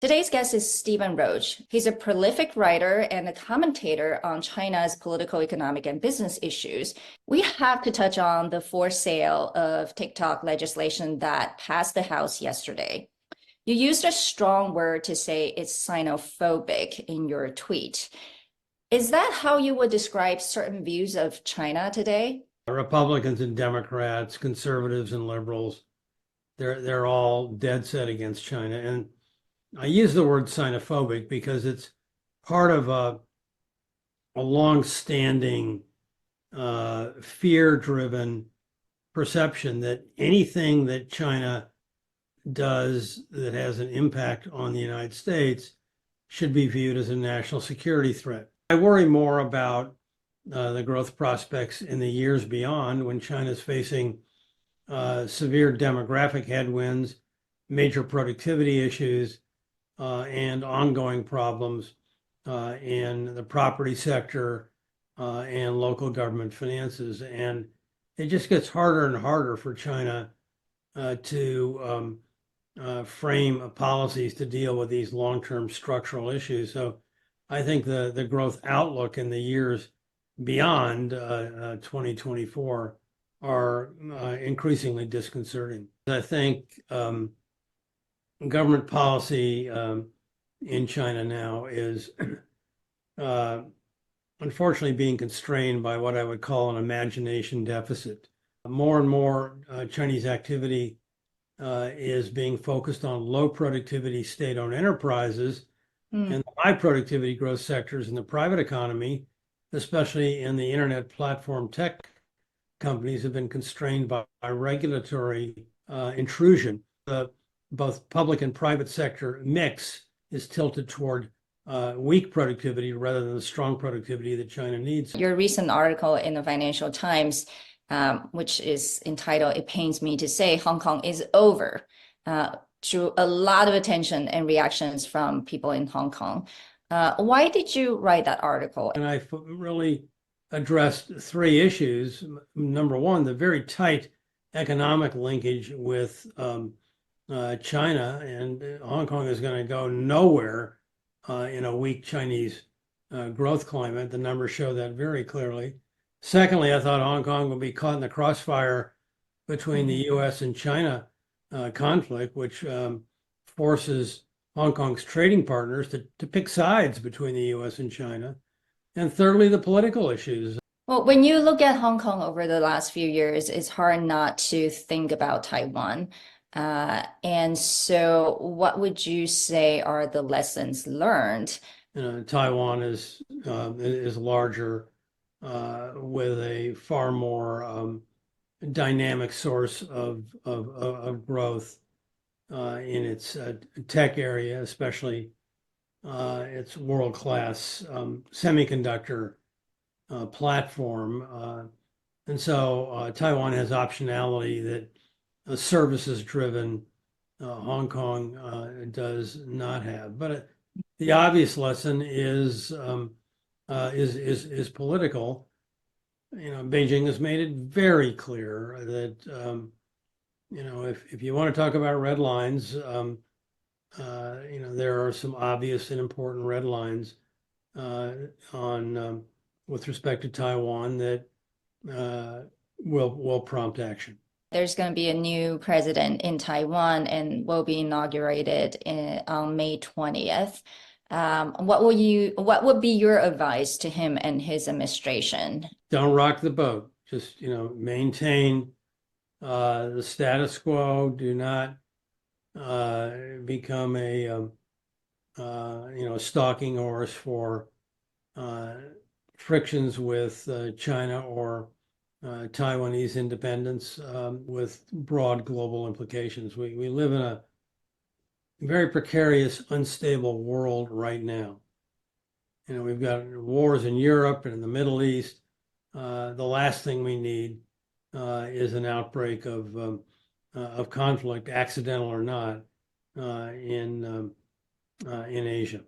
Today's guest is Stephen Roach. He's a prolific writer and a commentator on China's political, economic, and business issues. We have to touch on the for sale of TikTok legislation that passed the House yesterday. You used a strong word to say it's xenophobic in your tweet. Is that how you would describe certain views of China today? Republicans and Democrats, conservatives and liberals, they're all dead set against China. And I use the word xenophobic because it's part of a long-standing fear-driven perception that anything that China does that has an impact on the United States should be viewed as a national security threat. I worry more about the growth prospects in the years beyond when China is facing severe demographic headwinds, major productivity issues, and ongoing problems in the property sector and local government finances. And it just gets harder and harder for China to frame policies to deal with these long-term structural issues. So I think the growth outlook in the years beyond 2024 are increasingly disconcerting. I think government policy in China now is unfortunately being constrained by what I would call an imagination deficit. More and more Chinese activity is being focused on low productivity state-owned enterprises and high productivity growth sectors in the private economy, especially in the internet platform tech companies, have been constrained by regulatory intrusion. The both public and private sector mix is tilted toward weak productivity rather than the strong productivity that China needs. Your recent article in the Financial Times, which is entitled "It Pains Me to Say Hong Kong is Over," drew a lot of attention and reactions from people in Hong Kong. Why did you write that article? And I really addressed three issues. Number one, the very tight economic linkage with China, and Hong Kong is going to go nowhere in a weak Chinese growth climate. The numbers show that very clearly. Secondly, I thought Hong Kong will be caught in the crossfire between the U.S. and China conflict, which forces Hong Kong's trading partners to pick sides between the U.S. and China. And thirdly, the political issues. Well, when you look at Hong Kong over the last few years, it's hard not to think about Taiwan. And so what would you say are the lessons learned? Taiwan is larger with a far more dynamic source of growth in its tech area, especially its world-class semiconductor platform. And so Taiwan has optionality that a services-driven Hong Kong does not have. But the obvious lesson is political. Beijing has made it very clear that if you want to talk about red lines, there are some obvious and important red lines on with respect to Taiwan that will prompt action. There's going to be a new president in Taiwan and will be inaugurated on May 20th. What would be your advice to him and his administration? Don't rock the boat. Just, maintain the status quo. Do not become a stalking horse for frictions with China or Taiwanese independence with broad global implications. We live in a very precarious, unstable world right now. We've got wars in Europe and in the Middle East. The last thing we need is an outbreak of conflict, accidental or not, in Asia.